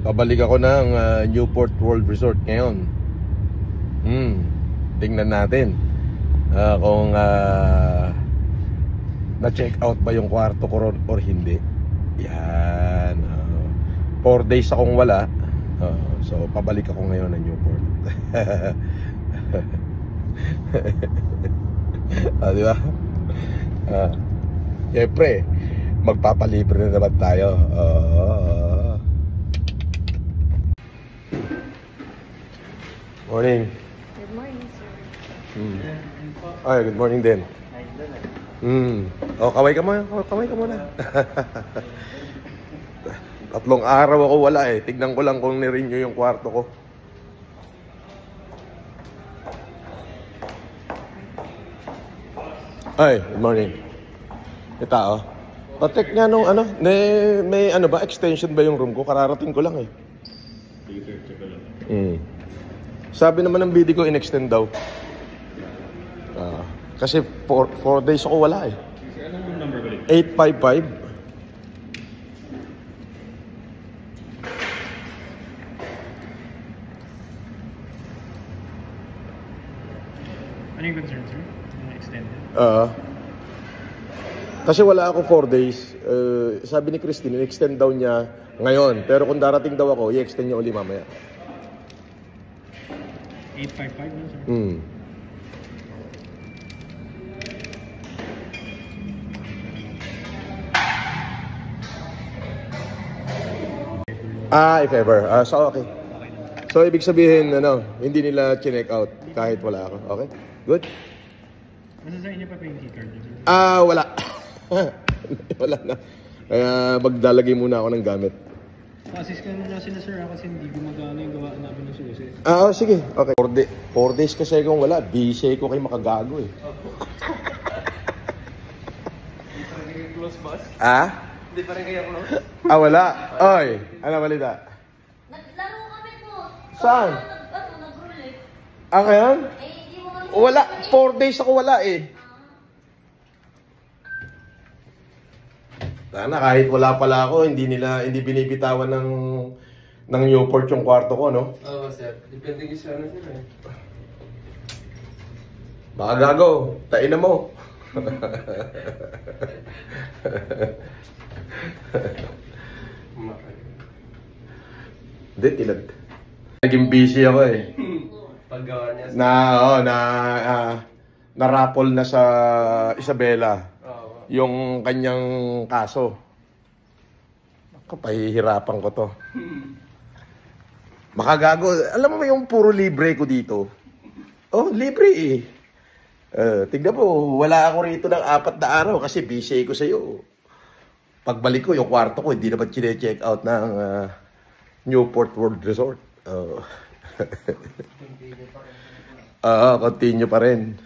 Pabalik ako ng Newport World Resort ngayon. Tingnan natin kung na-check out ba yung kwarto ko or hindi. Yan. 4 days akong wala. So pabalik ako ngayon ng Newport. Di ba? Siyempre, magpapalibre na naman tayo. Morning. Good morning, sir. Ay, good morning din. Kaway ka muna. Kaway ka muna. 3 araw ako wala eh. Tignan ko lang kung nirenew yung kwarto ko. Ay, good morning. Tao. Patek nga nung ano, may ano ba, extension ba yung room ko? Kararating ko lang eh. Sabi naman ng BD ko, in-extend daw. Kasi 4 days ako wala eh. Anong room number balik? 855. Ano yung concern, sir? Extended? Kasi wala ako 4 days. Sabi ni Christine, in-extend daw niya ngayon. Pero kung darating daw ako, i-extend niya uli mamaya. 855 na, sir? If ever. So okay. So ibig sabihin, ano, hindi nila chinek out kahit wala ako. Okay? Good? Ano sa inyo pa yung keycard? Wala. Wala na. Kaya magdalagay muna ako ng gamit. Assist ka muna sila, sir, kasi hindi gumagana yung gawa namin ng susi. Sige. Okay. 4 days kasi kung wala, busy ko kayo makagago eh. Hindi pa rin kayo close, boss? Hindi pa rin kayo close? Wala. Oy, ano balita? Naglaro kami po. Saan? Nag-roulette. Ngayon? Hindi mo kami... Wala. 4 days ako wala eh. Sana kahit wala pala ako, hindi binibitawan ng Newport yung kwarto ko, no? Oo, sir. Depende kasi ano, sir eh. Baka gago, tain na mo. Hindi, tilad. Naging busy ako eh. Paggawa niya. Na-raffle na sa Isabela yung kanyang kaso. Kapahihirapan ko to. Makagago. Alam mo yung puro libre ko dito? Libre eh. Tignan mo, wala ako rito ng 4 na araw kasi busy ko sa'yo. Pagbalik ko, yung kwarto ko, hindi naman chine-check out ng Newport World Resort. Continue pa rin.